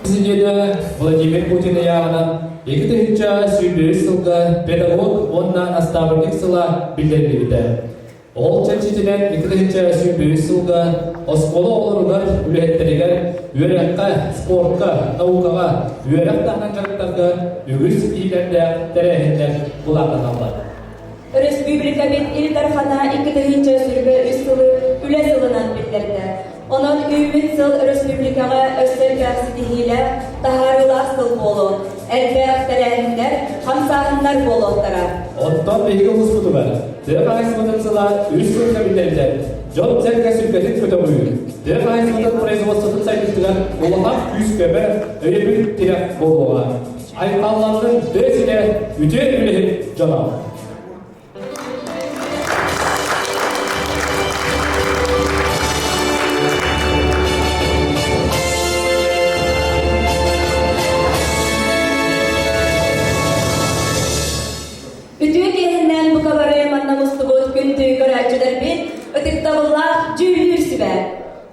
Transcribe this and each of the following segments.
Президенті Владимир Путин яғынан 2000 жылғы педагог онна наставник сыла білдірілді. Ол чәчетінен 2001 жылғы осколы оларулар үлеттерігер үйерекқа, спортқа, наукаға, үйеректағынан жарықтарға үгіз ийлерді тәрәхендер бұлағын алады. Республика бет Илдархана 2000 сürgü üstülü üle sılından bildirdi. Onun ümit sıl Respublikaga östel tavsidihiyle taharılar sıl bolu, elbette tәрәхендер, hamsahınlar bolu ottara. Ondan beygi ulusbudu var. Дефайсматын сыла үш сұрға білдерді. Жон церка сүркетін көті бұйыр. Дефайсматын производствосын сайтықтыған олаған үш көмі өйебіл тирек болуға. Айқаллардың дөсіне үтен үлігін жонау.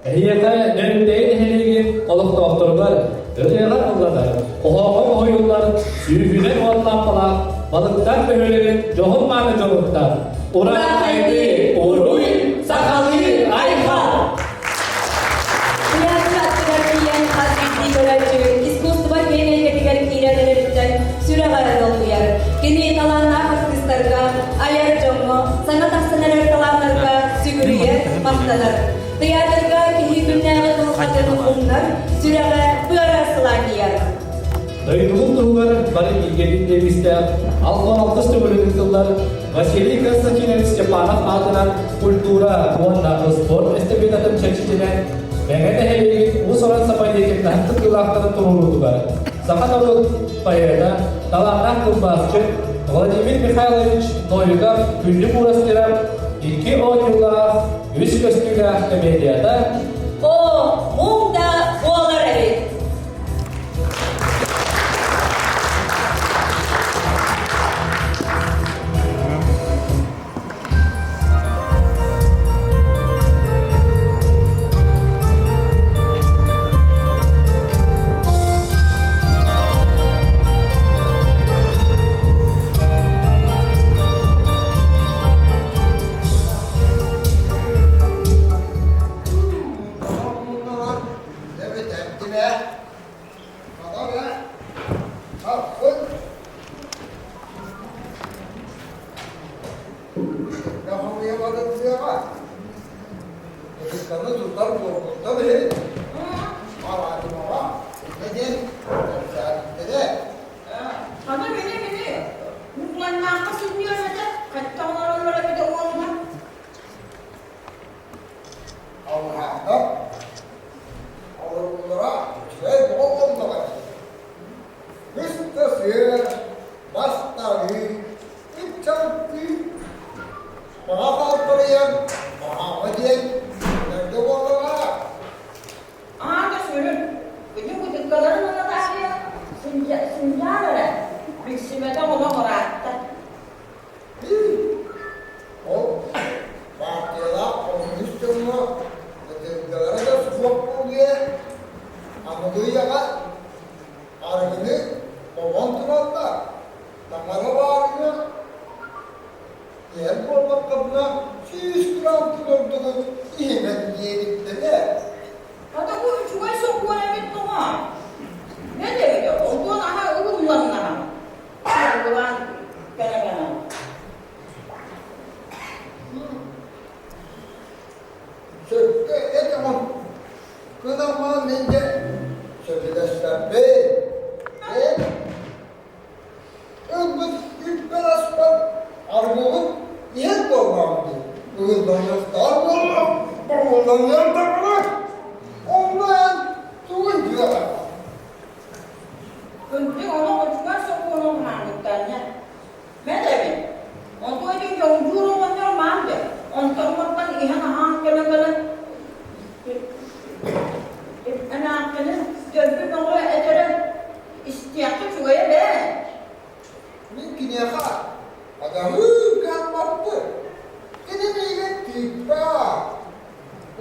Әйеті нөліндейін хелеген олық доқторлар, өтеғар олғадар, қоғауға ойылар, сүйгінен отлаппалар, балықтар бөлеген жоғын маңы жоғықтар. Уран қайды, ұруй, сақалы, айқа! Uyarı hakkılar diyen hasretli görevci, iskustuva genelgetiler ilerlerimizden süre varada uyar. Gene talanlar hakkıslarga, ayar çoğunu, sanat hastaneler talanlarga sügürüye mahtalar. Tiyatrga kihi günlerine kılgatını bunlar, sürege bıarasılar diyar. Dayıdığım tuğlar, bari ilgelin deviste, Alman altıstı bölümün kıllar, Vasily Konstantinov Stepanov adına kultura, muanna, spor, estepedatın çeşitine, Mehmet Helelik, bu soran sapaydekin hattık yılakları turuludular. Sakat olup bayırda, talanlar kılbazcı, Vladimir Mikhailovich Novikov, Güllü Burastırım, 2-10 yılla, 100 köstüyle medyada, O, mumda boğalar evet.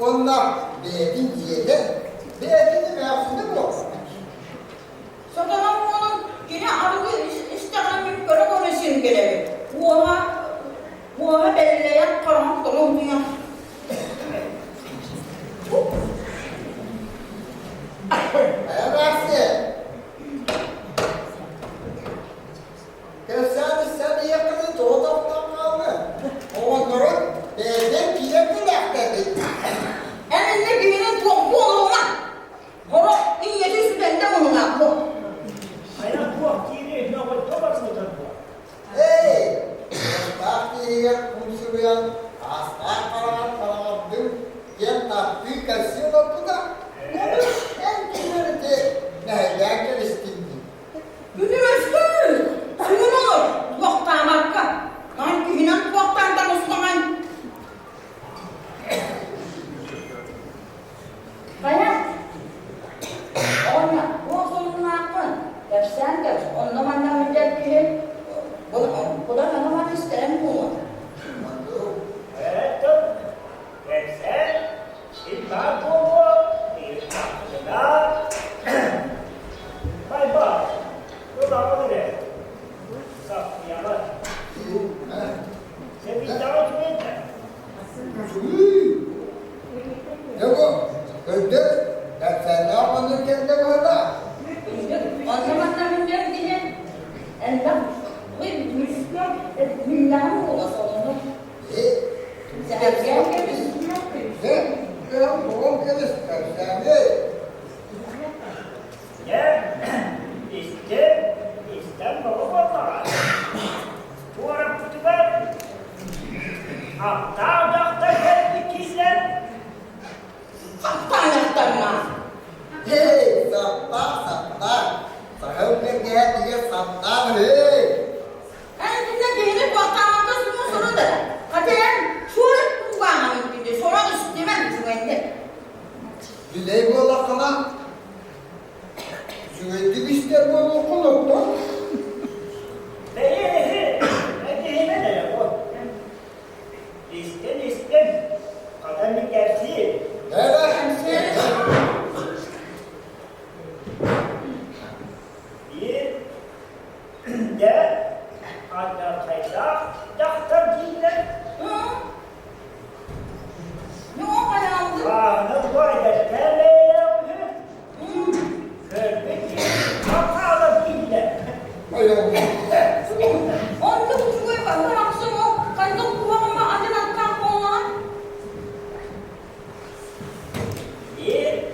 Onlar beğendin diye de beğendin mi aslında bu? oldu ya. Ayaksi. Sen yakını doğdaktan kaldı. Onların ben kiyekli laftadı. Elinde birinin toplu olma. Horo niyeti sütende onunla bu. Aynen bu aktiğini ne yapıp toparsın bu. Hey! Bak kiyek kumsuruyan aslar kalan yang tapi kasih apa tak? Yang kira de nereden gelişti? Üniversite. Suyun olur. Tuaktan hakka. Lan kihinan tuaktan da Müslüman. Kaya. Ona. O sorunun hakkı. Dersen ders. Onunla bana müddet kihin. Bu da bana isterim bunu. Evet. Sen İlmar bu. İlmar. Bay bak. Bu da o ne? Safyalar. Sen bir daha tümete. Ya bu? Öldür. Ya sen ne yapmadın kendine kadar? Anlamaktan müddet kihin. Endak. Bu Müslüman. Müslüman olası onu. Sen gel Müslüman. Ya bu gelişler sen Ya İstem baba. Bu ara kutular. Hatta dakta geldi kizler. Kaptan yaptırma. Hey, sapta. Sahil bir dia sapta hey. Elinde giyinip baktamanda sunun sorudur. Katen şuurup kullanma mümkündür. Sonra üstüme düşünendi. Biley bu lakana. Sürekli işte bu okulukta. Hadi ne yapalım? İstem. Kaderlik gerçeği. Evet. Bir de hatta kayda daktar değiller. Ne o ayağımdı? Ağını böyle terleyle yapıyor. Körpeki hatalı değiller. Ayağım. Onu da kutuya bakar aksın o. Kandım kulağıma acıdan kalkmalar. Bir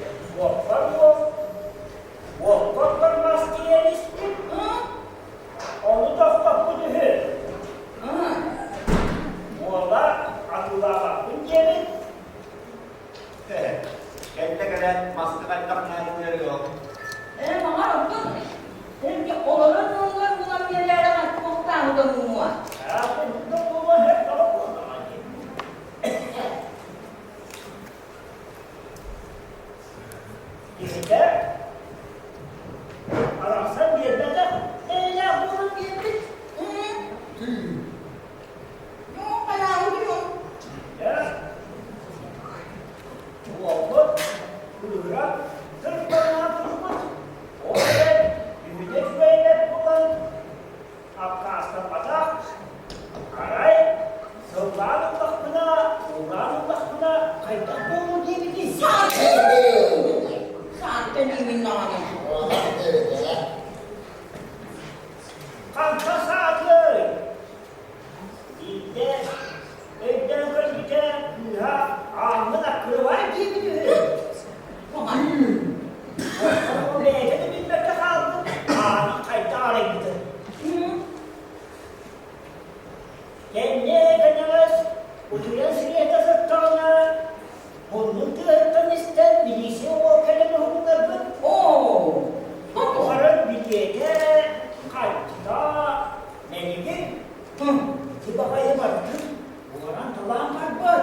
Vokar maskeye istim. Onu da kapıdı. Mola akıla bakın gelin. Kayıtta kadar maskeden kapıları yok. Bana bakın. Çünkü onların bunlar bir yerlerde bakmaktan da bunu var. Bunu hep kapıda. İşte ararsan bir de ya bunu bir Yok ayağımdı yok. ya bu oldu kuyruğa tırpanına tutmaz. O yüzden ümide güvenle kullan. Akkasla patak aray sırların bakımına uğranın bakımına kayıttan bulur diye bir dizi. Saatten emin nane. Kanka saatler. Dilde evden kırpıca güha ağzına akıllı var gibi diyor. O neyse de bilmekte kaldı. Ağzı kayıtta araya gitti. Kendine kadar oturan sıraya sırtağına burnun tığırtan ister bilisi o kelime hukukardı. Oo. Onların bilgiye kayıtta ne gibi? Ki bakayım artık. Onların talağın kalbi.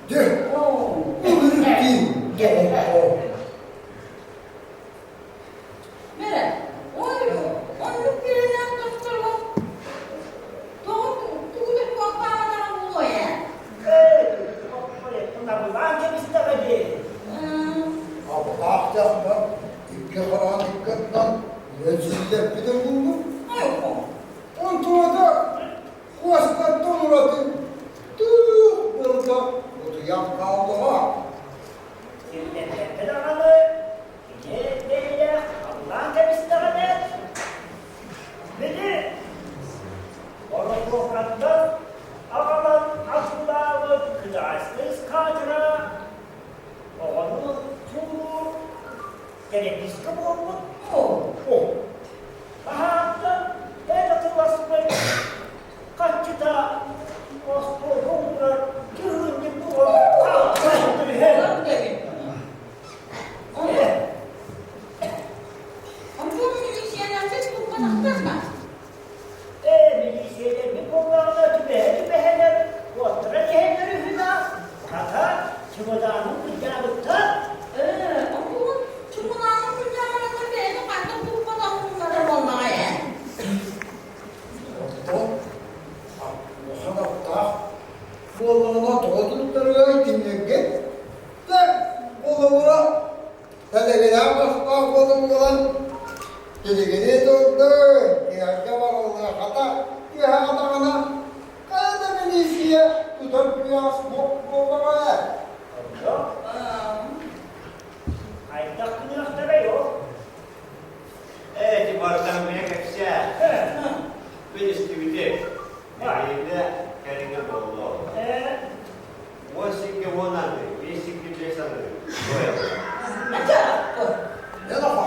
Gel. Oo. Olur ki. Gel. Nere? Onu birinden tutturma. Doğru. Tuğduk bakamadan buluyor ya. Bunlar bulan gemisi de böyle. Abi akşamda İlke falan dikkatten reziller bir de buldum. Yok. On tuğada kuastan uğradı. Tüh, burada oldu. Hatta ben hatırlasın kaç kita Osbor'un kırılınca bu kalktı bir her. Milisyeler bir konularda tübehe tübeheler, otura cehenleri hüna. Kata, çubudanın kucağılıkta. Bolluğuna doldurtturuyor dinledi. De bolluğuna telegeden basma bolluğuna telegede doldu. Diyarca var Allah'a hata. Diğer adamına kayada milisiye tutar piyas bolluğuna. Ayakta kınakta be yok. Evet, barusan punya kaksa. Pendistributif. Akhirnya keringan Allah. Musik kewonan, basic kebiasaan. Ne defa?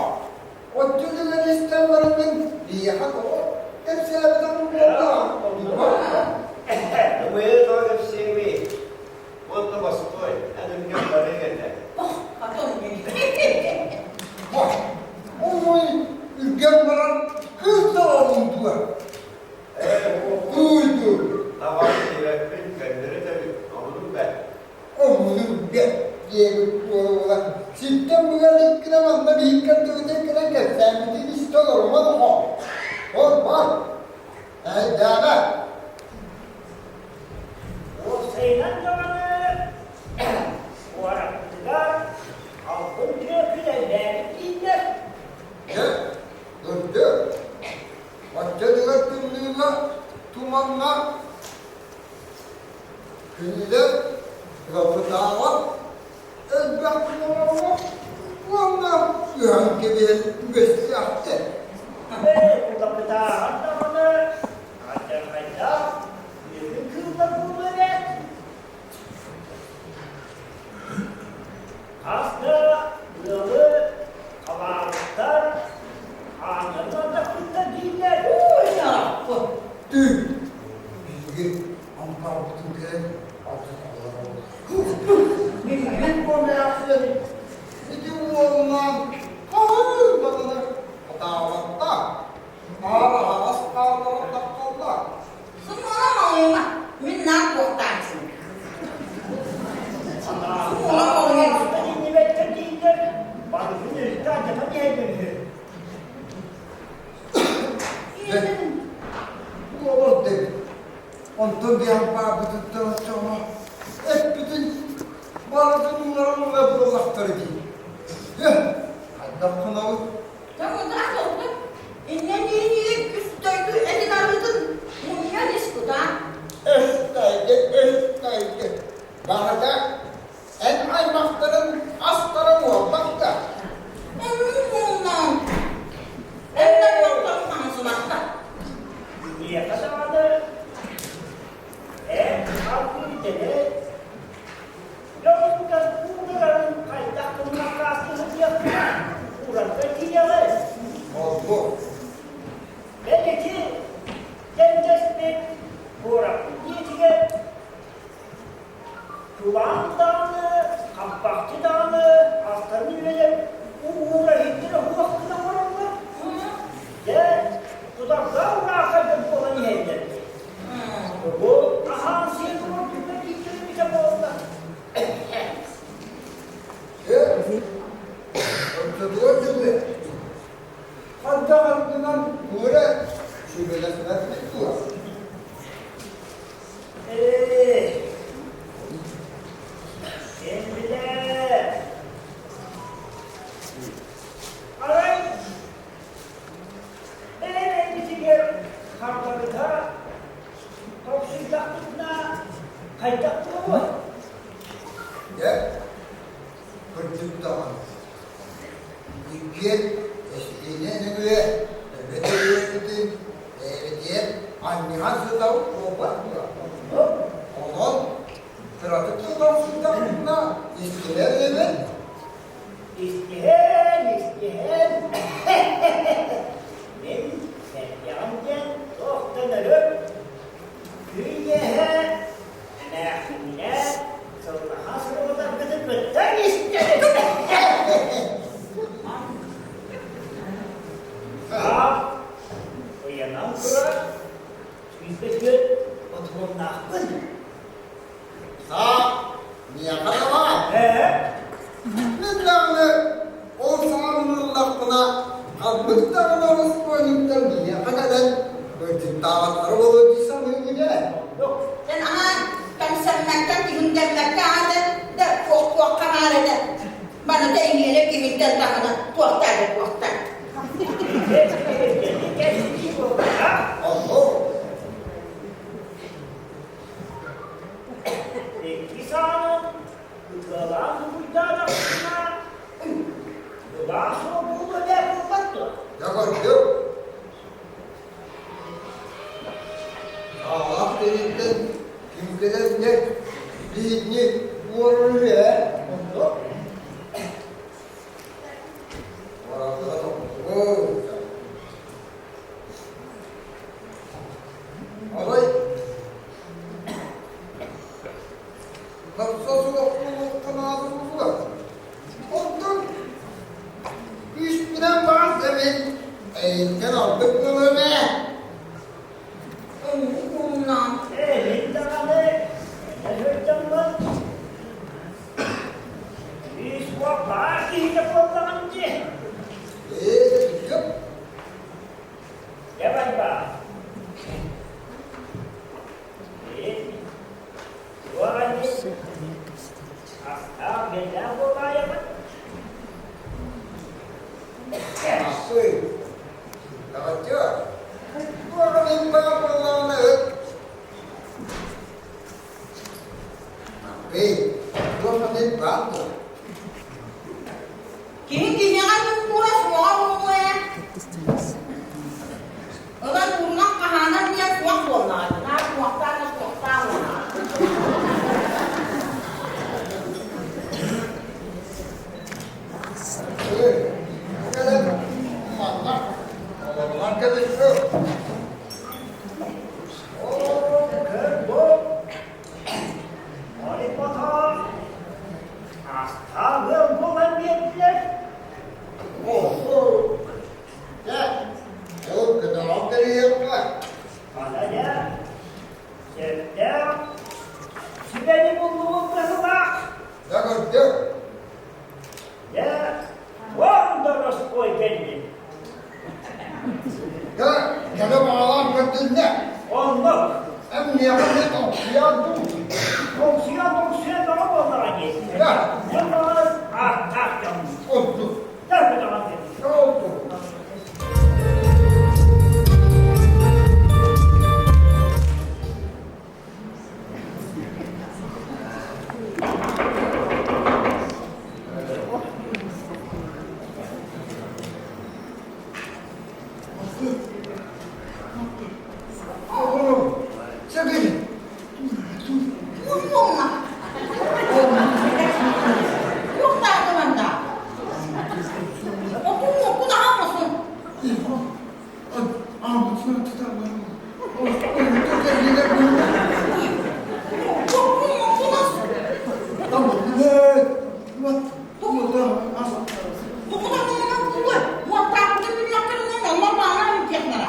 O tüdüler istemlerinin diye o. Hepsi evden bolluğuna. Kemudian kalau kesini, untuk basuh, ada yang balik ada. Bak, onun ülken veren kız da oldu. Duydu. Awal direktif kendiri tabi, anladın ben. Onun diye olan. Sistem bu kadar ikramanda bir ikramda ödekler sen bir işte olmadı mı? Bak. Devam. O sayılan zamanı o Araplılar halkın köprülerden inler. Dur. Başladılar tümlüğüne, tumanla. Kıyıda, kapı dağlar. Elbette onlar yuhan gibi gösterdi. Ve bu kapıda anlamını acayip bir kılda bulmalı. Hasta, yılı, kabarlıklar, anlamında kılda değiller. Dün bilgi ampar bütün kere Bilgi kombinasyonu. Bütün oğlundan kahır badana davatta. Ağır askarlarında kaldı. Nimette değiller. Bana günü acaba niye dönüyor? Bu olur dedi. Ondan bir ampar bütün sonra hep bütün bazı numaralarla bulaktır değil. Hatta kınalı üstteydi. Bana da en aymakların astarı muhabbet da. Niye kazanmadı? Halkın dedi. Yolunda bunların kayda kılmak kastını yapma. Burada diyeler. Oldu. Belki kendisi burada diyecek. Kuvan Dağı'nı, Kampakçı Dağı'nı, Aslanı üyeler, uğra hittire bu hakkında var mı? Ve dudaklar uğrakaydı olan yerler. Bu ahansiye durumunda gittiğimize bağlı. Ortada gibi. Hatta ardından böyle şubelesine bekliyor. Kendiler. Alright. Benim gel kartlarında toksizlikle kayıtlı mı? Ya, kırdık da var. Bilgi, eşliğine göre, evet öğretin, evet anne hazırda o bakmıyor. Onun trafikte karşısında istiler evet. İstihel. o sağlığın lafına kalmıştan orası boynuktan diye. Hakikaten böyle davatları olurduysa böyle de. Yok. Dan aman, kan senangkan dihundang-dangkan da kuak-kuak kamar ada. Mana da ingin dihundang tangan kuak tak kuak tak. Geçti bu. Ha? Allah. İnsanın gıdalar müdahale kısmına gıda soğuğu ne yapmaktır? Yakaladım. Allah dedikten kimseler ne dini vurur ya. Onda. Orada o. Alay. Kapsa soğukluğu kanalımız var. Ondan üç binen var demin. Eğitim aldık bunu be. Bundan. Elinde ne biz bu partiyi yapalımcı. Yok. Ya bak. Bu arada hasta bela bu yapar. Aslı. Dağıtıyor. Bu adamın bağırmalarını öp. Abi, bu adamın bağırmaları. Kini kan pura semua rumah ya. Orang rumah kahanan dia kuak bola, nah kuak tanah kuak tanah. Bu kadar manyak. Arkadaşlar. Ya. Yok, kadar altları yapma. Yakaladım. Ya, kada bağlam kadınla. Hem ne yapalım? Yardım. Oldu. Ne oldu? Oğlum, sakın. Rumah. Kuak tak teman tak. Aku nak apa sih? Ağzını tutamam. Tutar yine bunu. Aku nasıl? Tamam. Evet. Bak. Burada. Aku tak teman aku buat. Buat tak aku ni nak kena nama mana ni kiat nak.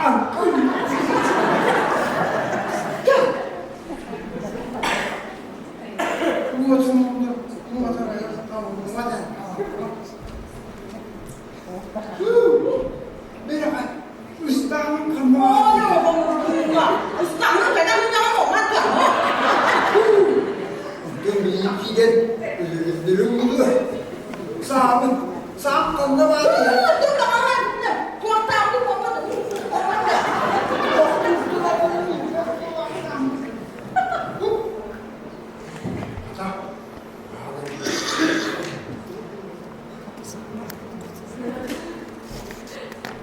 Oh, ya, bunga. Ustaz nak kena minyak mau makan. Tu tak makan. Kuat tak aku kuat tak.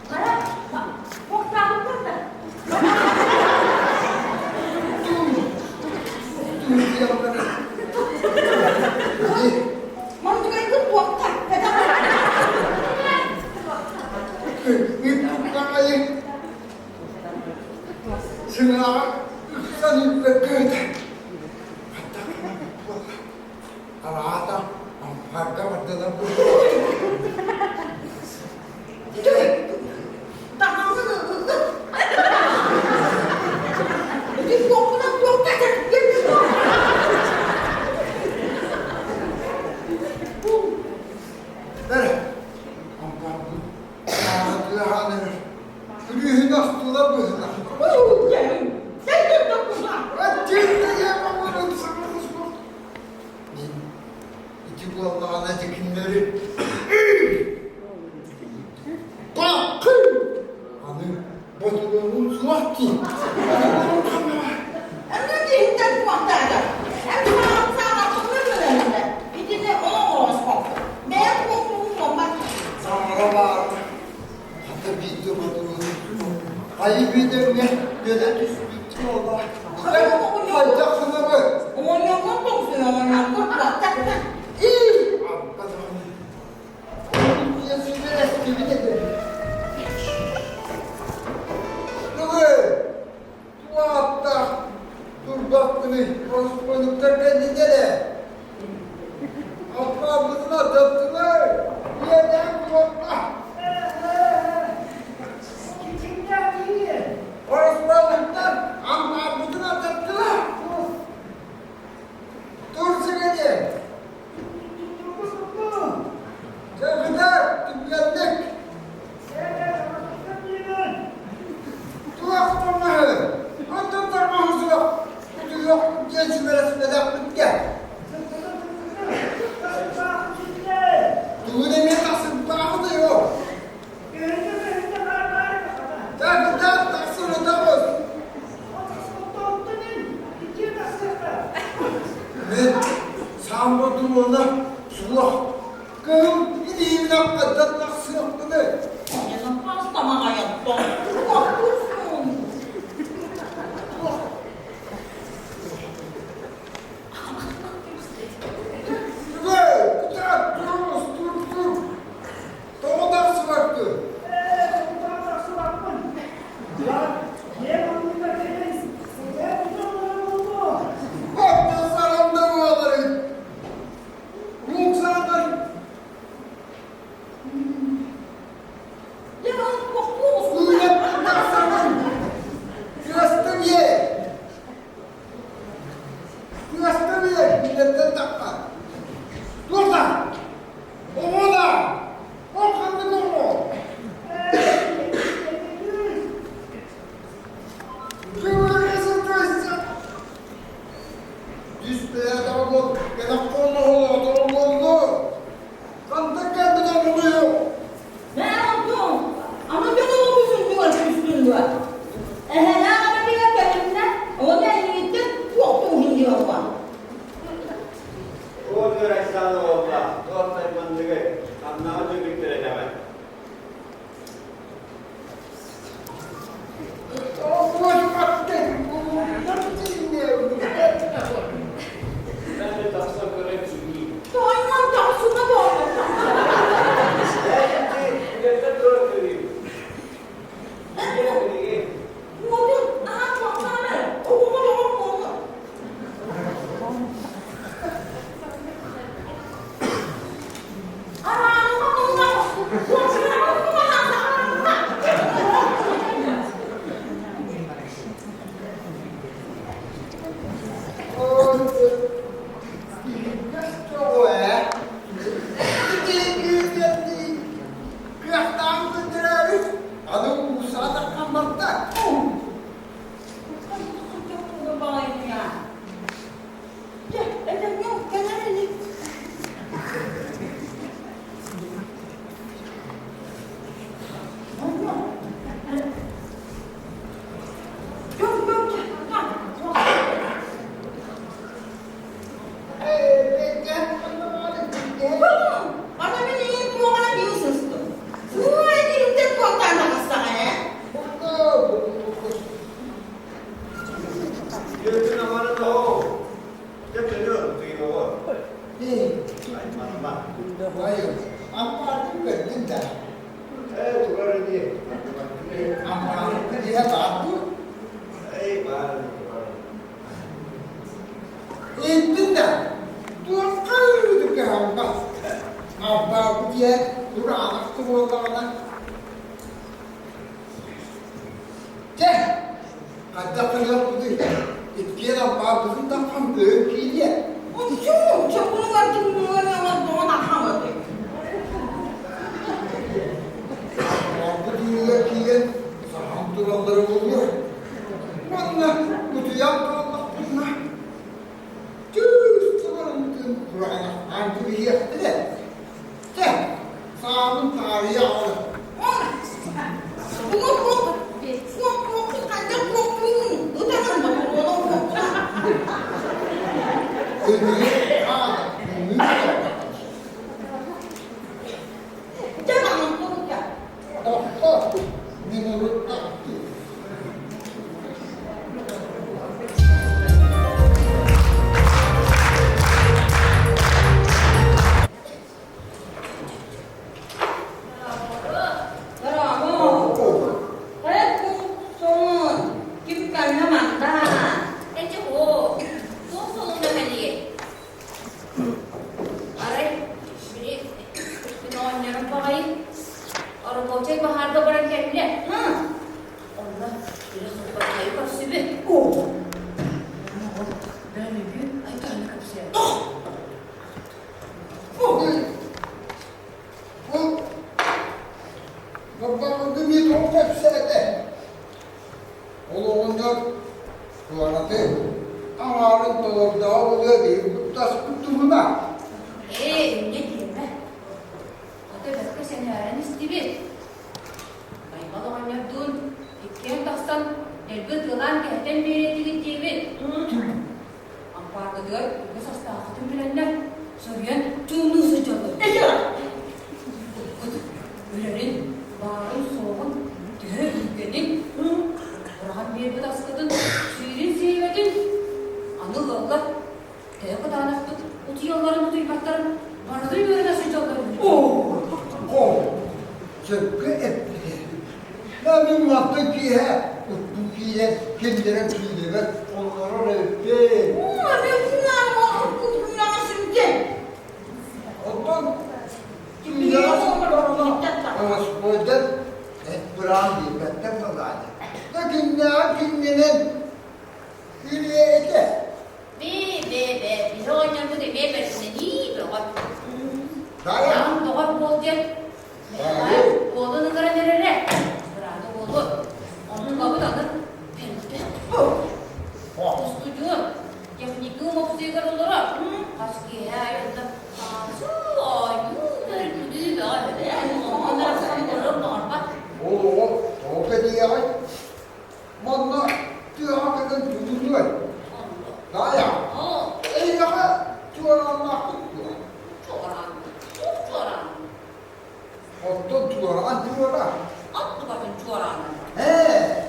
Mana? Kuat tak aku kuat tak. Mau juga ikut kuat tak. Tak mau nak. Jadi kuat nak kuat tak. Ver. Bunlar bu yüzden. Canım, sen de dokunma. Atilla yapamadım sırrımız bu. İki bu Allah'ın acıkınları. Bak! Hani bozuluğun suvaktı. Ama değilden muhtarda. Hem de sağda tutmuyor önünde. Bir dinle ona uğraşmak. Ben korktuğum olmak. Sana var. Hatta biz de bozuluğun. Ayıp ederim. Neden düşmüştüm Allah. Haydaksına bak. Oynamak da olsun oynamak. Bak. İyi. Yazılı eski de. Bu hafta dur bak bunu Osmanlık'ta kendine de. Ablamızın adasılar. Yerden korkma. Kimler değil? Osmanlık'tan ablamızın adasılar. Dur seni. Çakıda tüplendik. Tuğak olmalı. Hatta parmağımızı yok. Kutu yok. Genç veresine de gel. Tuğu demeye kalsın. Bağımı da yok. Çakıda taksın ödemez. Ben sanmadım ona. Sulak. Kızım gideyim hakikaten taksın yaptı ne? Yanım pastama hayatta. Korkuyorsun. Güzel, güzel, dur. Tamam dersi vakti. Bak da saramda bu aları. Yoksa Ya korkuyorsun. Öyle bakarsanın kıyastım ye. Milletten takma. Dur da. O da. O kandı o. Kıvırırsın duysun. Düz be adam ol. Yanak koluna adam oldu. Kandı kendine buluyor. Ne yaptın? Ama ben onu üzüldüm üstünde. Ne yapayım kendimle? O ne yiyecek? Korktum diyor bana. O göreçten oldu. Doğru sayfandığı. Anlamı döküktüre hemen. Ben de taksa göre çizgiyim. Doymam taksına doymam. Millete doğru göreyim. Ne oluyor? Aha çok sana. Okuma yok mu? Yürütün amanı da o. Yapıyor, duyuyor o. Ay manma. Hayır, ama artık verdin de. Evet, duvarı diye. Ama artık diye baktı. Ey bari. Ettin de. Dur kayırdık ya Allah. Allah bu diye dur anlattı bu adamına. De. Hatta kırıp bu değil. Etkiye de babasının da tam böyle diye. Bu dünya kiyen saham duranları bu arıya alın. Ömür, doktor, minurut yaptı. Bravo. Kaya kung son, kim ka naman da? Babamın bir toprak sene. Oğlundan tuvalete ağrın dolabda oluyor diye bu tas kutumuna. Sıkkı etti. Benim vakti ki he, bu kiyle kendine tüyleri onlara etti. Ondan Osmanlı'dan Kur'an diye benden kalandı. Lakin ne kendinin hürriye ete. Daya. Oğlum, sohbet iyi ay. Bana tüyakının tutunuyor. Daya. Eyvah, tuğranmak tutuyor. Otto tuğran tuğran. He.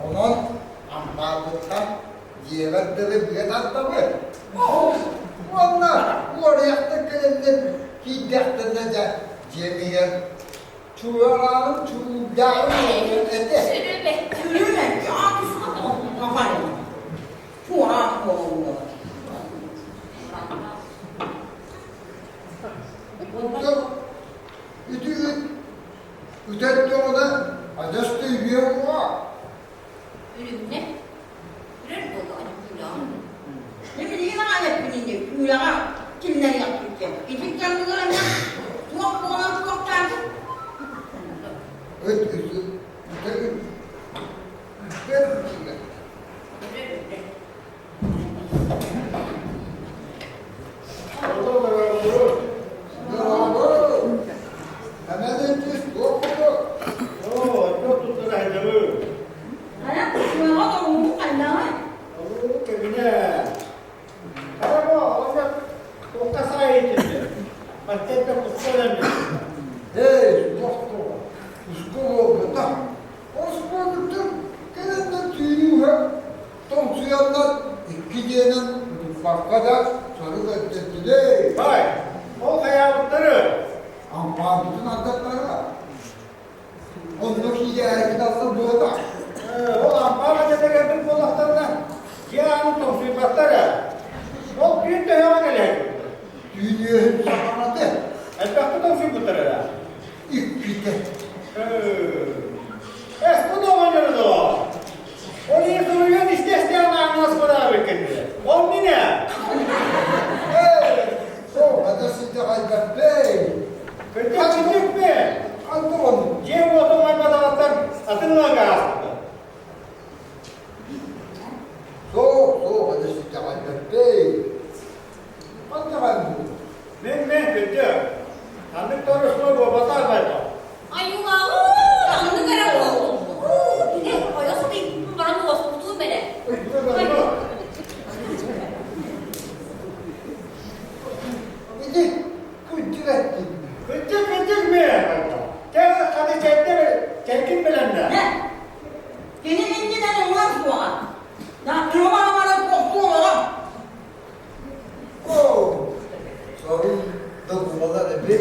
Onun ambarlıktan yevetleri bir tabi. Onlar oraya tıkırından hiddetlerine de cemiyet tuğranın tuğdanı ede. Otto ütetti ona adeste yiyor var. Ne bileyim alet bilince, kuyulara kimler yaptıracak? Gidip canlılarına çok olan çok tanrı. Ötüsü, Orada da var bu. bravo. Hemen ötüsü, okudu. Oo, çok tuttu rehberi. Anak kuyulara da umum kandağın. Oo, kebine. Araba, orada tokta sahipti. Markette kustulandı. Hey, doktor. Uskulu kıta. Osmanlı'da kendine tüyünü var. Tom suyanlar ikicenin farkada soru ötetiyle. Hay, o kıyafetleri. Ama bütün adetleri var. Ondaki hikaye kitabı burada. O Ampara geldim konaklarına. Cihan'ın topsuybatları. O büyük de hemen gelir. Dünya hep sakanadı. Elbette topsuybatları. İkide. Eski de oynuyordu o. O niye soruyor isteyen anlasın kadar bekliyor. O ne? Hey, o adası da Albert Bey. Kaçıncık mı? Antron. Cem otomobil adavattan atılma gaz. So, adası da Albert Bey. Antron bu. Ben bitti. Tanık torusunu bu batar bayda. Ayuha, tanrı kara oldu. Ne? Oyası bir bana bozuldu beni. Bir kuncuk ettim. Kıcık mi? Gel hadi çekin bilenler. Ne? Senin inciden olmaz bu an. Ya kırmana bana koktu olalım. Oh, sorry, dokunmalar be.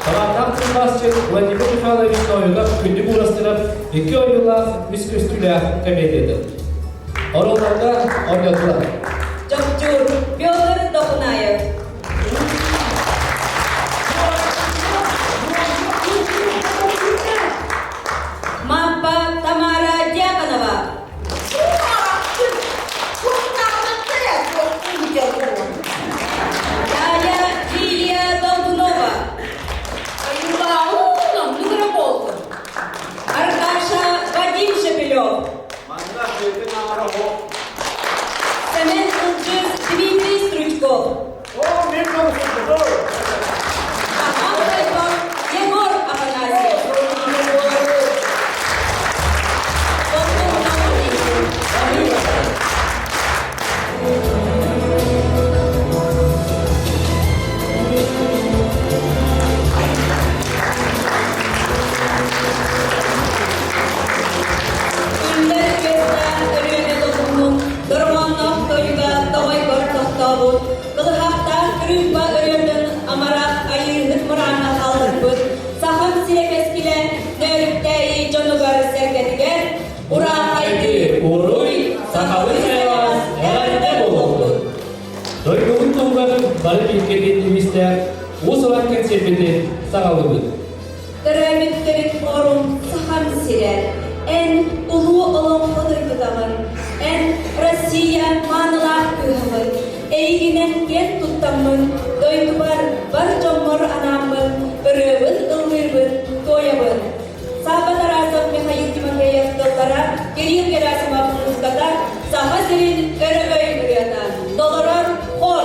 Kalandan Tırmazçı Vladimir Mikhailovich oyunga күндү урастырып, 2 oyunla üstüle temelidir. Oralarda oynadılar. Jokjur Pyotr Dokunayev. Mappa Tamara Dyakonova. Daya Lilia Dolgunova. Ayuha, tanrı kara oldu. Arkasha Vadim Shepelov. Mandak çekin ağrı o. Semen Ulcız Dmitry Struchkov. O ne konuşuyorsun? Dur. Aman Saykov Yegor Afanasyev. Ünler Kesta Örüyene Dokunun, Dormanov Toyuga Toy Gortoktavut, Kılıhakta Kırıkba Örüyenden Amara Ayı Hıtmurana Kaldırput, Saham Silekeskile Nörükteyi Jonugar Sergetiger, Ura Haydi Uruy, Sakalı Sevas, Herhalde Boloktu. Doygunun tuğları barı ülkedeniğimizde usulan kensepeti sağlığı. Kıramitlerin forum Saham Sirer, en ulu olan koduydugamın, en Россия manılar kıyımın, eğginen gen tuttamın, doydubar bar jommor anamın, bırıvın ılgırbın, koyabın. Sahabat Arasam Mikhail Timofeyev Dollara, Kirill Gerasimov Ruzgata, Saha Serin Öröy Üriyatan, Doloror Hor.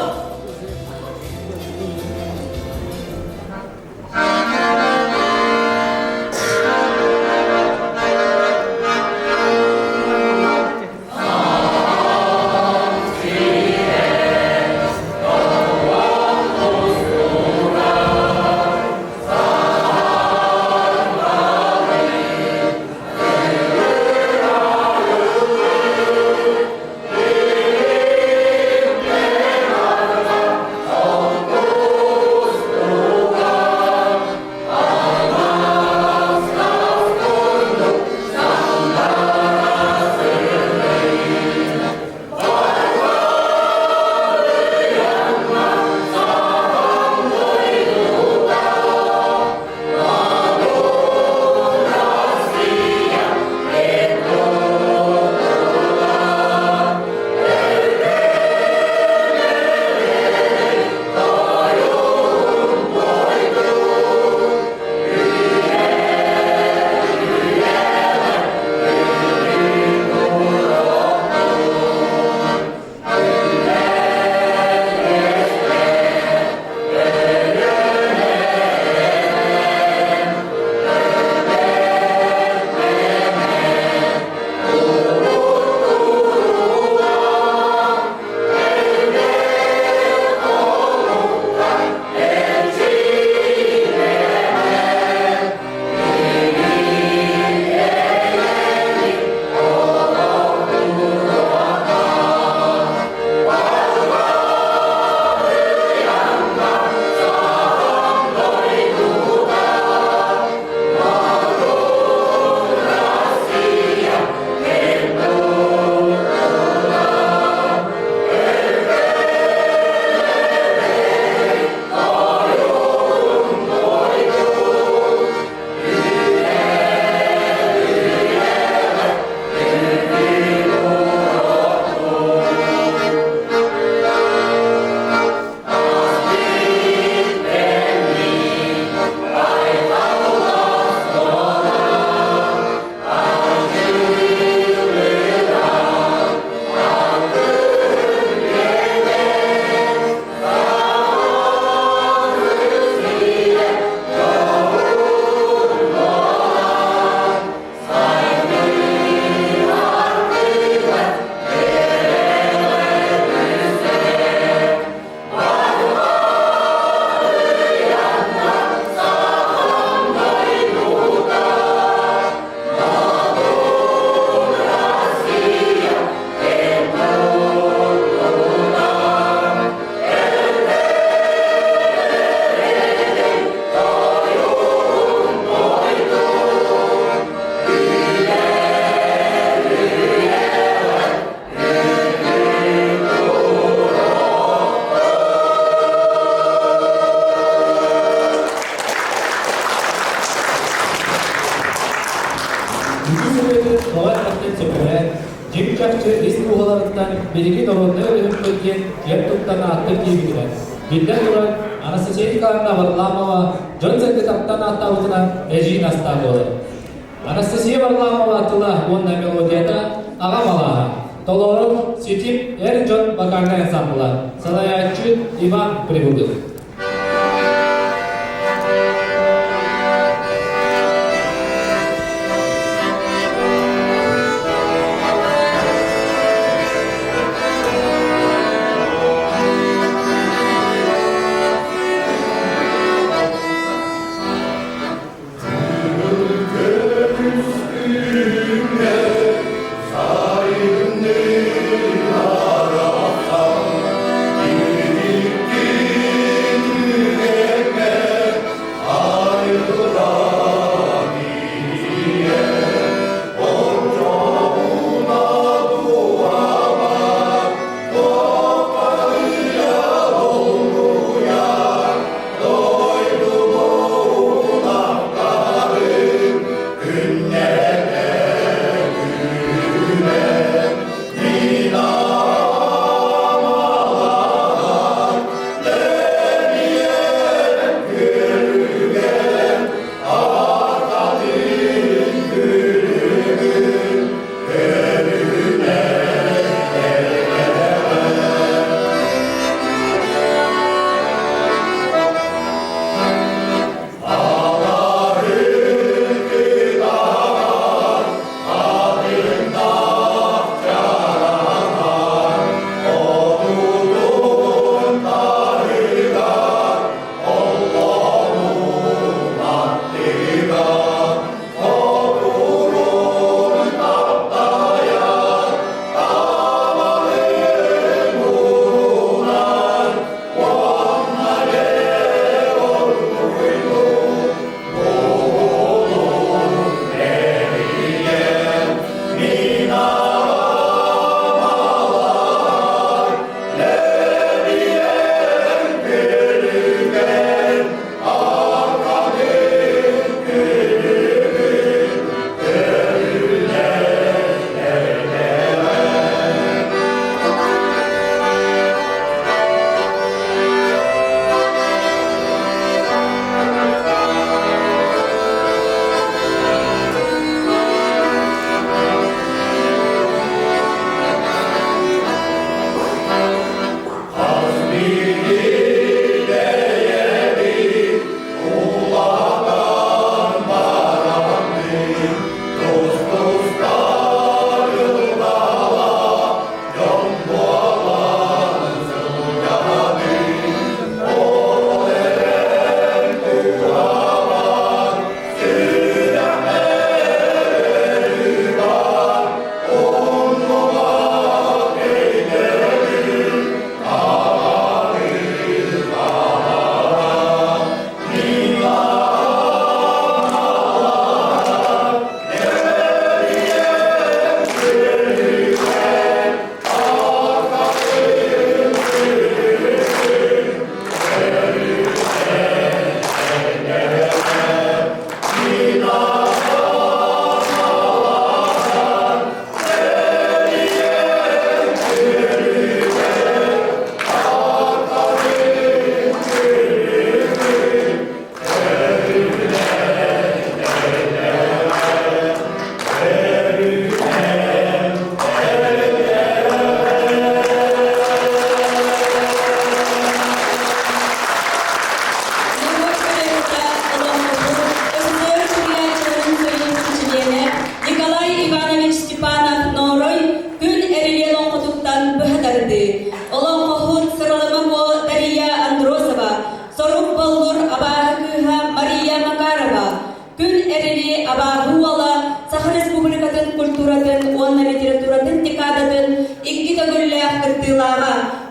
yapçı biz buğalarından biriki doğrunda öğretmen yer tuttan attır gibidiler. Birden duran Anastasiyeti karına Varlamova John Sekretaptan attavutuna Ejin Astagoğlu. Anastasiya Varlamova atıla onunla melodiyada Ağamalaha. Tolorun Sütip John Bakarna ensambılar. Salayatçı Ivan Pribuduk.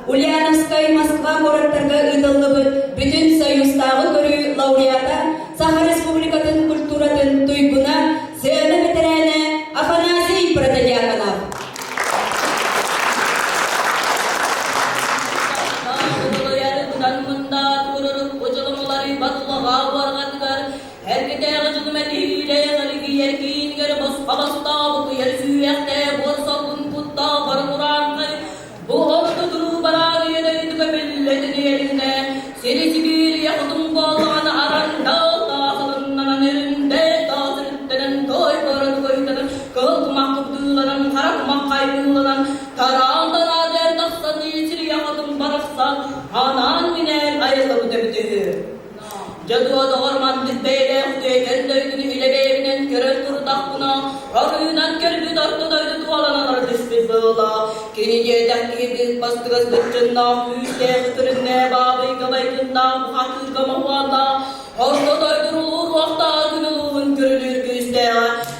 Ульяновская Москва городтарга ыдыллыбыт бүтүн союздагы көрүү лауреаты Саха Республикатын культуратын туйгуна сыяны ветераны Афанасий Протодиаконов. Herkese ayrılanan tarağından ader taksan yetiri yakadın baraksan anan minen ayrılıp demdi. Cadığa da ormanlık beyle hüdeyken döydünü ile beybinen gören kurdak buna arıyunan körgü dartı döydü duvalananlar dispet bağla kini cedek gibi bastıgaz bütçünna hüyüsle hıtırınne babı kabaykında bu hatır kamahuanda orta doydurulur vakta günülüğün görülür güzde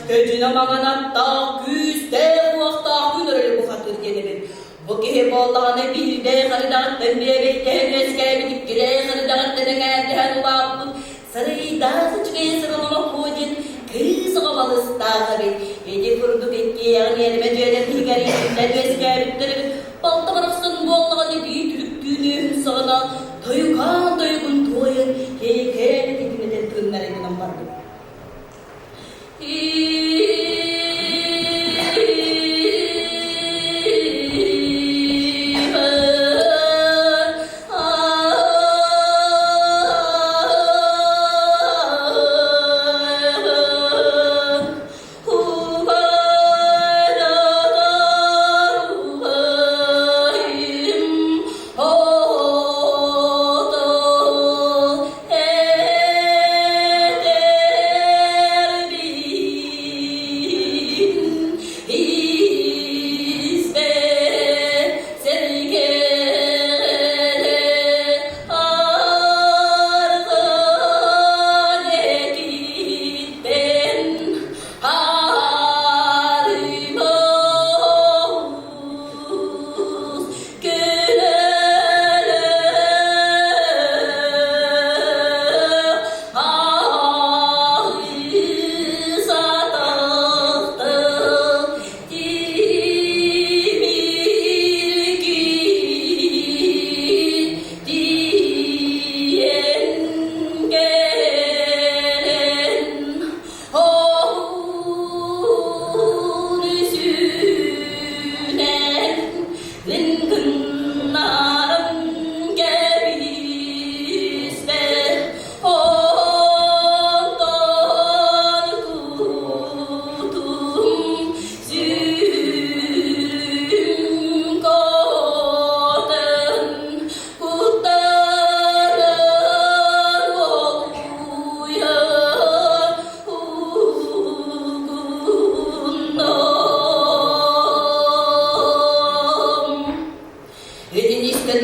köcüne mağanatta güzde bu vakta günülür bu hatır gelibin bu ki bollağını bir de haridattan diye bekleyen eske bitip gire haridattan engel babın sarayı dağıtı çıkaya sıralama kocun kızı kabalı stağırı yedi kurduk etki yani elime ceyden higari içinden eske bittirin balta bıraksın bollağını bir tülüktüğünü sana doyukan doygun toyun heykeli dikmeden tınlarından vardı.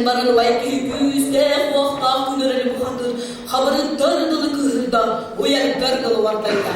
Barın vay güzde vakta günüreli bu hatır haberin dördülü kırda uyanıp dördülü vartayda.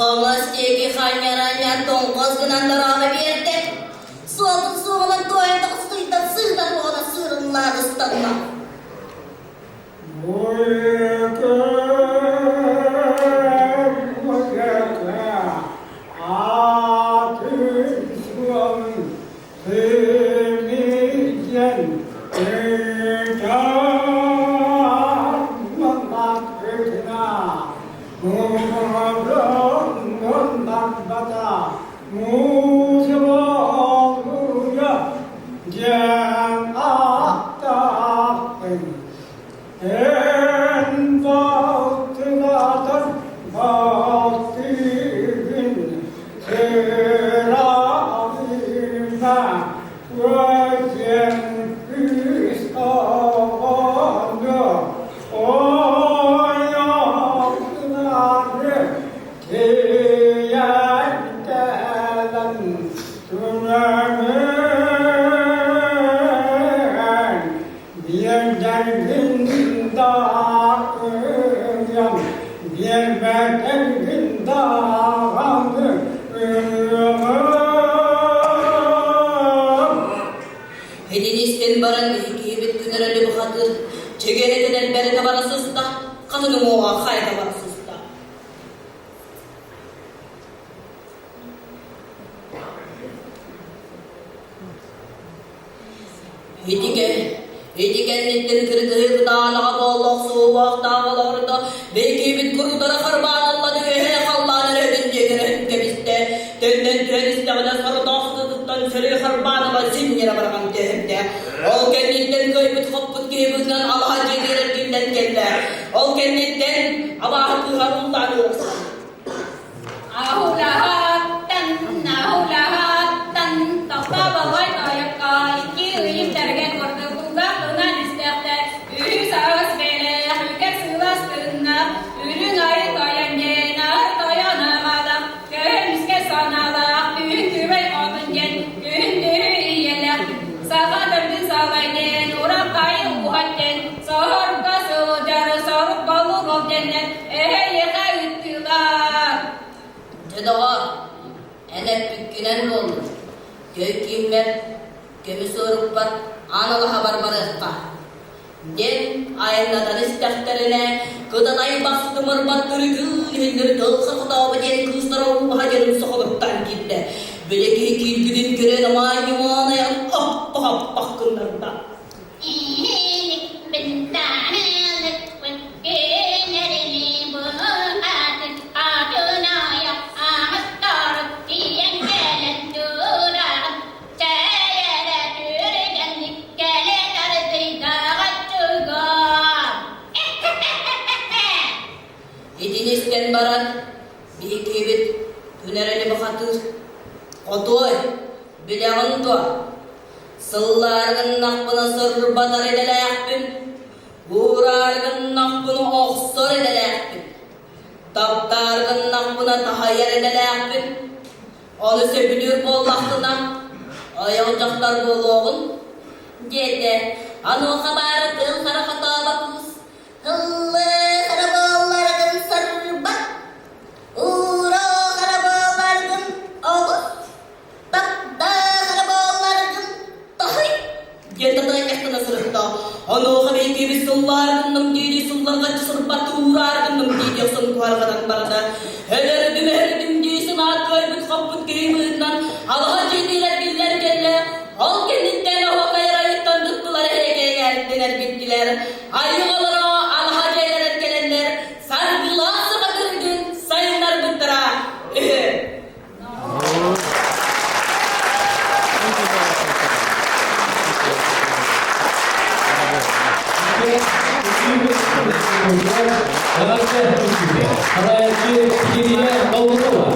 Hamasteki hanyaranyan tongkos genandara bebierte. Suatu sualan tua yang tak sida wana surla destana. Yeah. baran iki bit günlerinde bu hatır. Çegene denen beri de barasız da, kadının oğa hayda barasız da. Hedigenlikten kırdığı dağına bolluk soğuk dağlarda belki bit kurudara kırban Allah diye Allah'ın edince giren kemiste tenden tren istemene sarı dağıtıktan seri kırbanıma zinyere bırakan tehimde ol kendikten kıybıt koput gibinden Allah'a cediret dilden kelle ol kendikten Allah'a kıharullah olsun Ahulahatan, tapta balay kayakay, kirim tergen korte bunga tunan istekte, ürü sağız bele, hüker sıvas kınna, ürün ayı kayan yenar kayanamada, köhün miske sanala, düğün tübey odun gen, düğün düğü iyele, sağa dördün sağay gen, uğrak kayı uhatten, soğur kası jarı, soğuk balı gol cennet, yeka ütülar. Cedavar, enek bükkünen olur. Göy kimler, gömü sorup var, analı haber barıqqa. Den ayınladan istekterine, kıdanay bastı mırbat dürgül, hindir tılsı kıtabı den kızlar oğlu hacerim soğuluktan gitti. Belki kilgidin gören ama yumanayan ah kınlarında. İdinizden baran bir kibit hünereli bakatır. Otoy, bileğin doğa. Sıllargın nakbına sır batar edeleyakbin. Uğrargın nakbına oksor edeleyakbin. Taptargın nakbına tahayyar edeleyakbin. Onu sebiliyor bollaqtına. Ayağıcaklar boluğun. Gede, anu habarı tıl sarı hata bakız. Hıllı karaballargın sarbat. Uğra karaballargın ağız. Tapta karaballargın tahay. Gede da yaktına sırıkta. Anu habi gibi sullargın gidi sullargın sarbat uğrargın gidi yoksun kuhargadan barada. Herdim giysin akay bit kaput giyibinden. Allah'a cediler diller gelle. Al kenditten hava kayarayıktan tuttular herkeye geldiler bittiler. Ayıqalara Allah'a cediler etkelenler. Sargıla sıkadırdın sayınlar bittira. Harayatçı geriye kavruyorlar.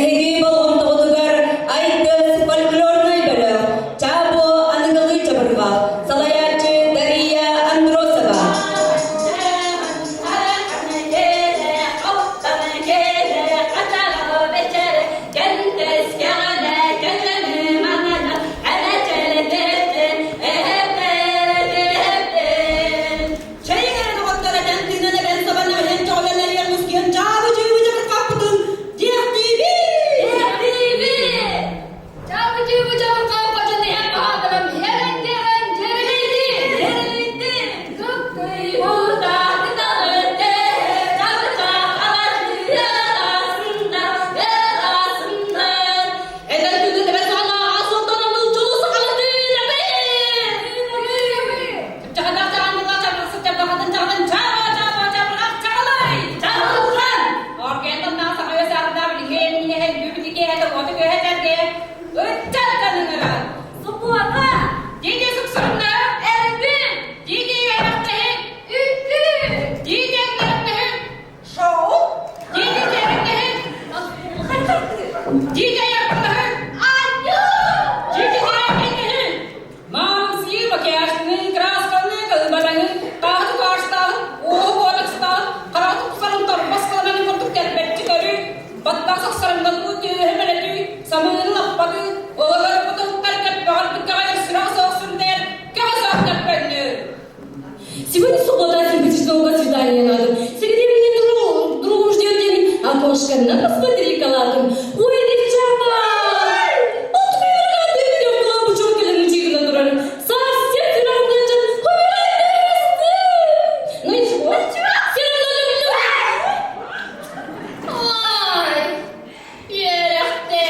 Эһиги болгон тоҕотугар айгыс фольклорный бөлөг. Чабо аныгылы чабырга. Салаячы Дария Андросова. Сегодня суббота, симпатичного свидания надо. Сегодня меня другу ждет день. Окошко на посмотри-ка латом. Ой, девчата! Вот вы рады, где в голову чёркали мучили натурально. Совсем финансовый час. Умирай, ну ничего, все равно люблю. Ой, ерехте.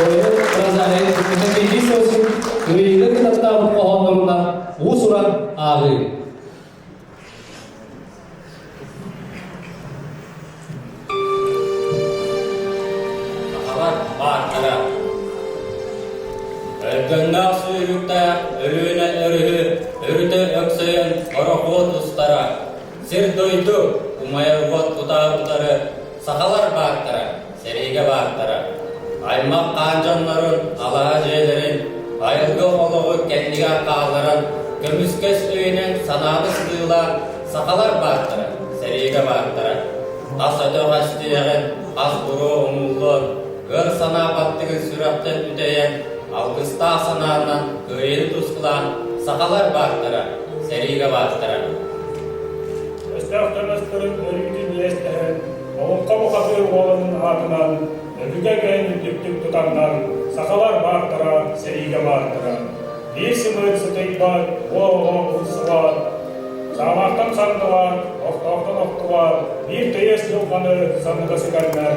Oyun Razan'ın ikinci sözün kıyılı kınatta bu kohonlarına usuran ağır. Sahalar bağırtara. Ölgünler suyurukta, ölüğüne örühü, örüde öksüyün, orokot ustara. Sir duydu, umaya uvot tutarı, sahalar bağırtara, serige bağırtara. Aymak kancanların, alağa jeylerin, ayılgı oluğu kendiga kağların, kömüskes öğünün sanadı sıdığıla, sahalar bağırtara, serige bağırtara. As ötö hastiyeğin, as buru umullu, gör sana battığı süratten üteyen, algısta sanağından kıyıl tuskılan, sahalar bağırtara, serige bağırtara. Östəxtəməstərin örgütün yestəhin, oğukka bu katır oğlanın adından, ölüge gelin tüktük tutanlar, sakalar bağırtıra, serige bağırtıra. Bir sımır sıtık var, oğlan kursu var, sağmaktan sandı var, oktaktan oktu var, bir teyes yolkanı sandıda sıkanlar,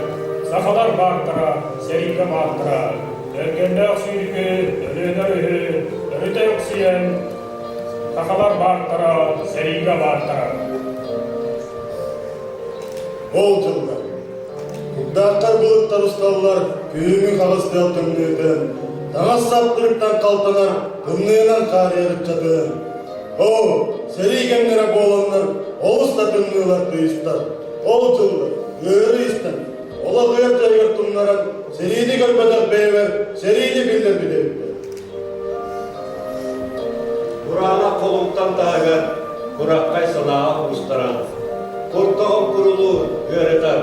sakalar bağırtıra, serige bağırtıra. Ölgende öksüyürgü, ölüne ölü, ölüde öksüyen, sakalar bağırtıra, serige bağırtıra. Olcunlar. Kudaklar bulutlar ustallar, köyümün kağıstıya tümlüğüden, dağız saptırıktan kaltanar, tümlüğünden kariyerip çatığın. O, seri gemlere boğulanlar, oğuzda tümlüğüler duyuşlar. Olcunlar, yürü isten, ola duyar çayır tümlüğünden, seriydi görmedak beyver, seriydi bilir bilirler. Kur'an'a kolumdan dağıgar, Kur'akkay sanağa ustaran. Kurtağın kurulu öğreter,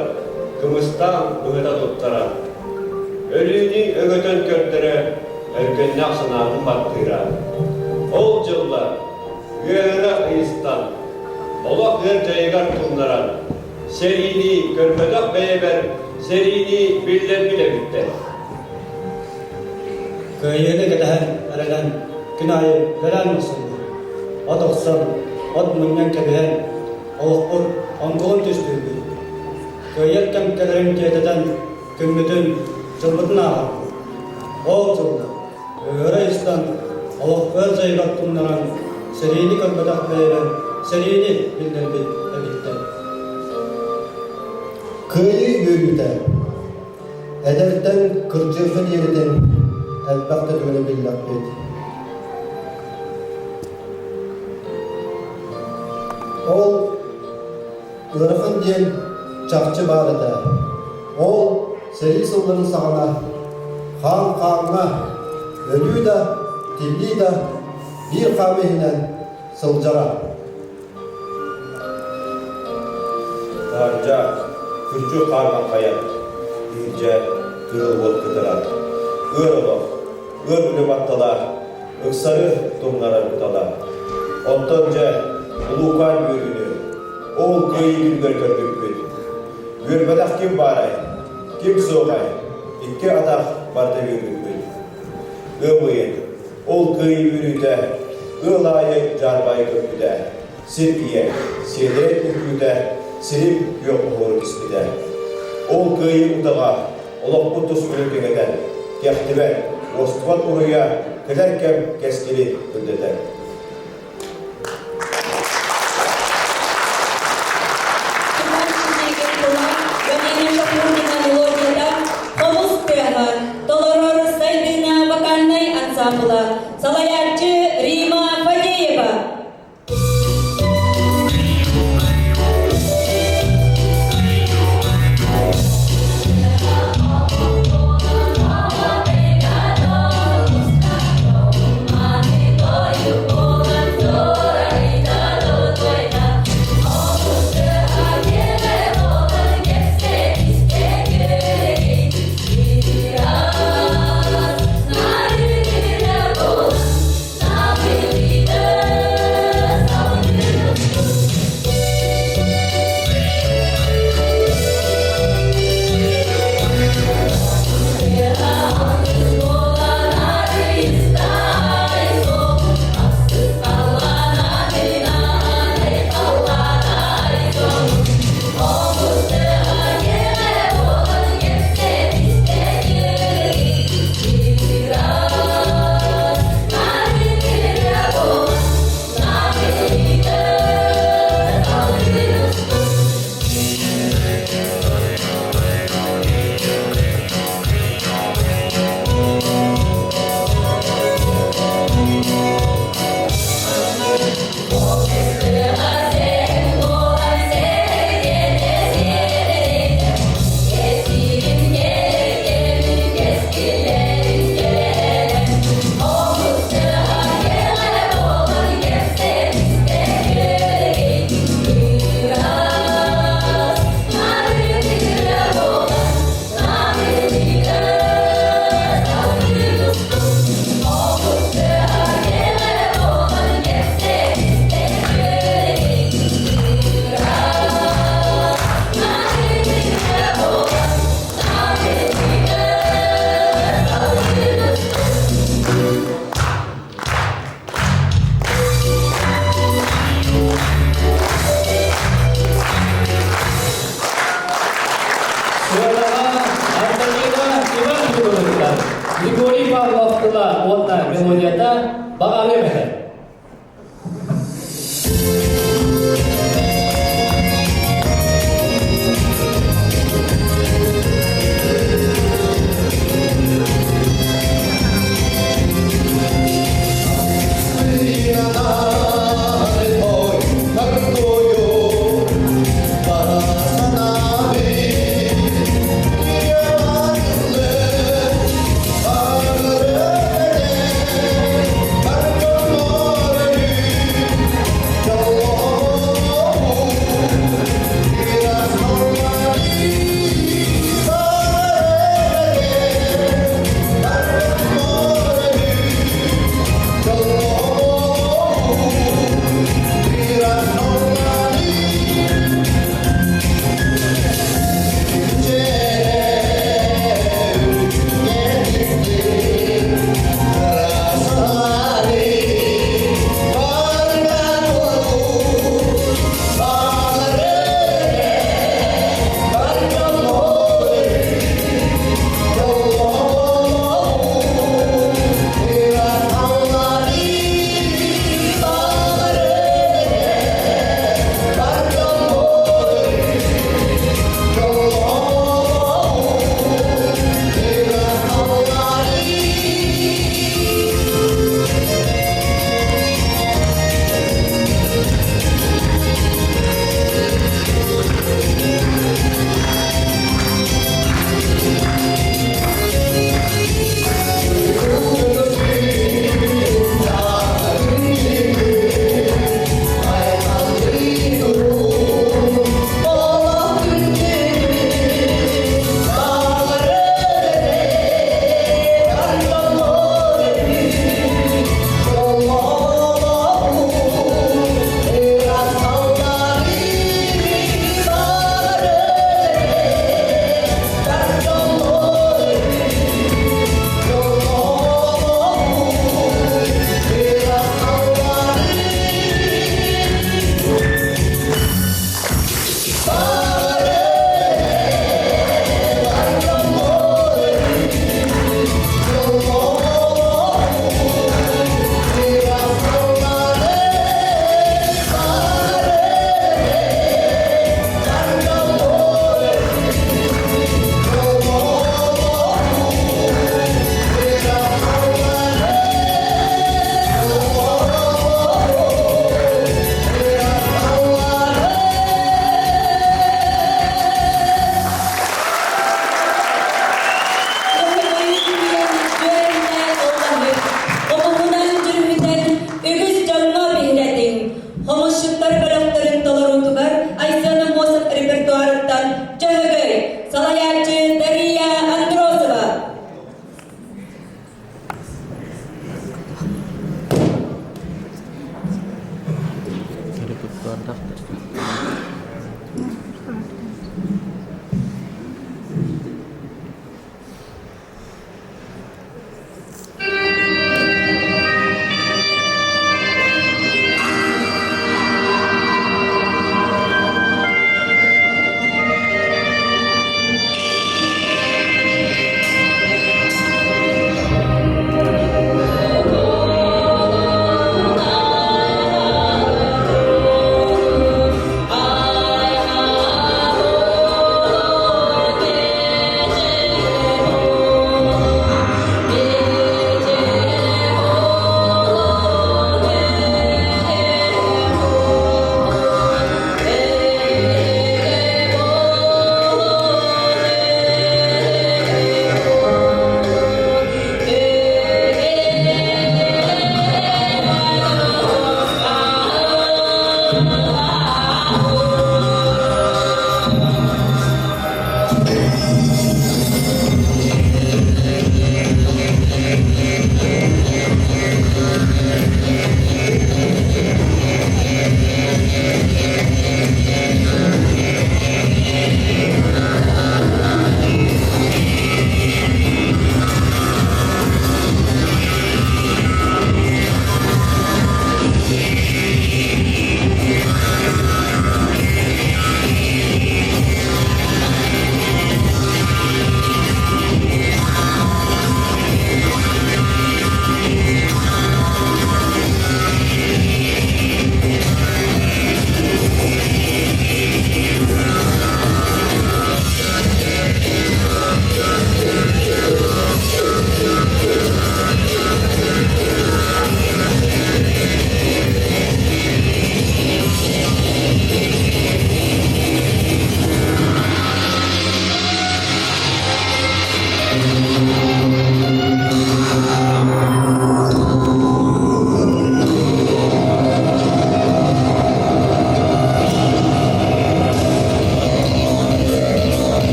kımıstan öğreta tuttaran. Ölüğünü öğöten köttere, ölgönlük sınavını battıyra. Ol cıllar, üyelere kıyıstan, olak ver caygar tunlaran. Serini görmedak beyber, serini bilden bile bitti. Köyüne gelen, erelen, günahı veren mısın? O doksan, o münyen kebilen, oğukur, onduğun düştürdü. Köyet kemkelerin kededen, kümmüdün, cılbıdın ağır. O cıldı, öğre istan, oğuklar zayırak tunlaran, serini görmedak beyler, serini bildirdi ebitten. Kıyı yürüten, ederden kırcırgın yerden, elbette döne billah et. Ol, ırıkın diyen çakçı barıda. Ol, seri sılların sağına, kan kanına, ölü de, dilli de, bir kavmehine sılcara. Darca, kürcü karma kayar, birce kırıl bot kıdırar. Irılı, ırgını battalar, ıksarı dumlara kutalar. Ontonca, ulukan yürünü, oğul kıyı gülger köpükbün. Yürmedak kim baray, kim soğay, iki adak barda yürünbün. Ömüyen, oğul kıyı yürüde, ılayı carbayı köpüde. Sirkiye, sedret yüküde, sirim yok olur ismide. Oğul kıyı udağa, olak kutus ülkengeden, kehtiben, ostuvat uruya, kederkem keskili öldeden. Salayarcı Rima Fadiyeva. Oh Sultan. Grigoriy Pavlov'la onunla melodiyata bağlı mıdır? Oh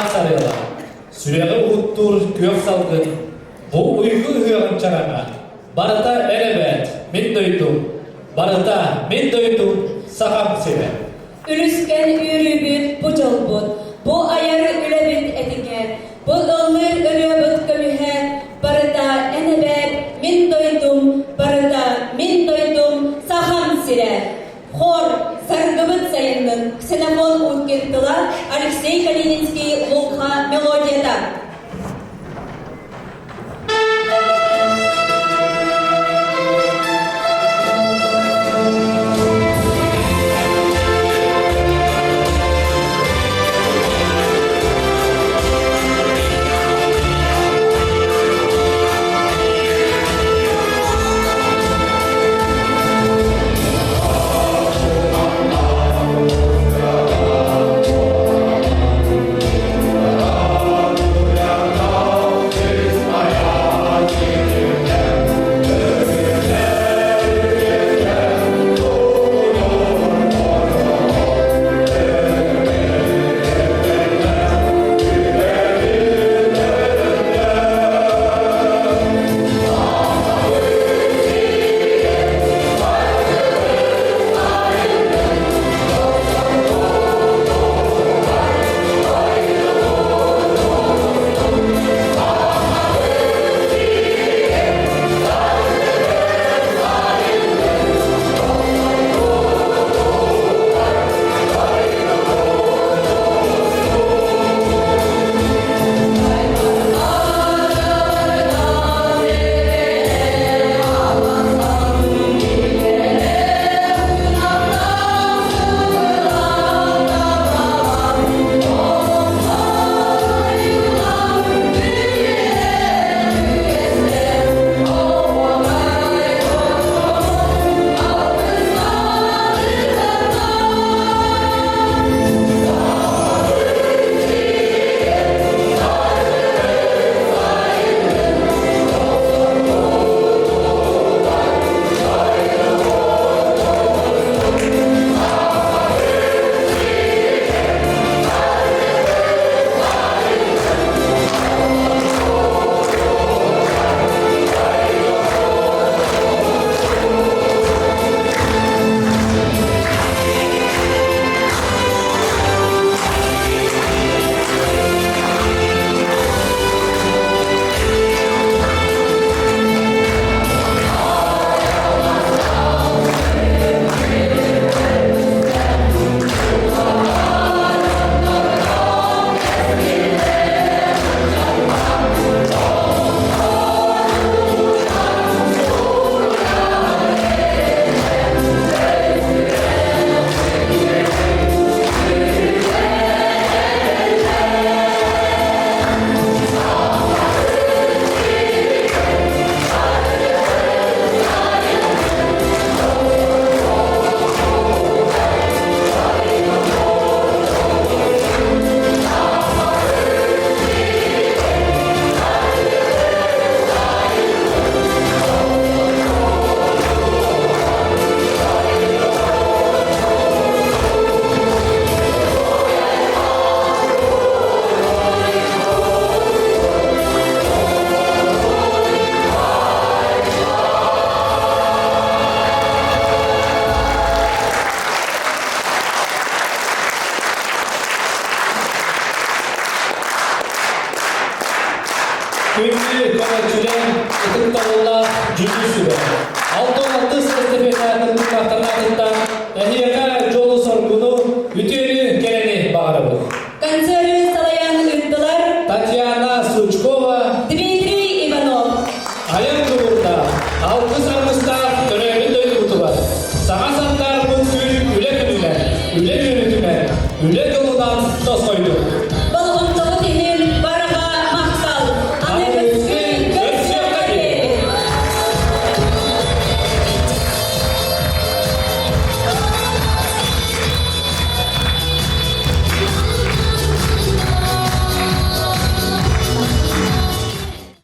Sağ sarıyla. Süreli uğuttur gök salgın. Bu uygu hüyağın çarana. Barıta elebet, min duydum. Barıta, min duydum, saham sile. Ülüsken yürübüt, bu colbut. Bu ayarı ülebit etiken. Bu ıllır ülübüt kömühe. Barıta enebet, min duydum. Barıta, min duydum, saham sile. Хор Заргобыт сайынның ксенофон уткентыла Алексей Калининский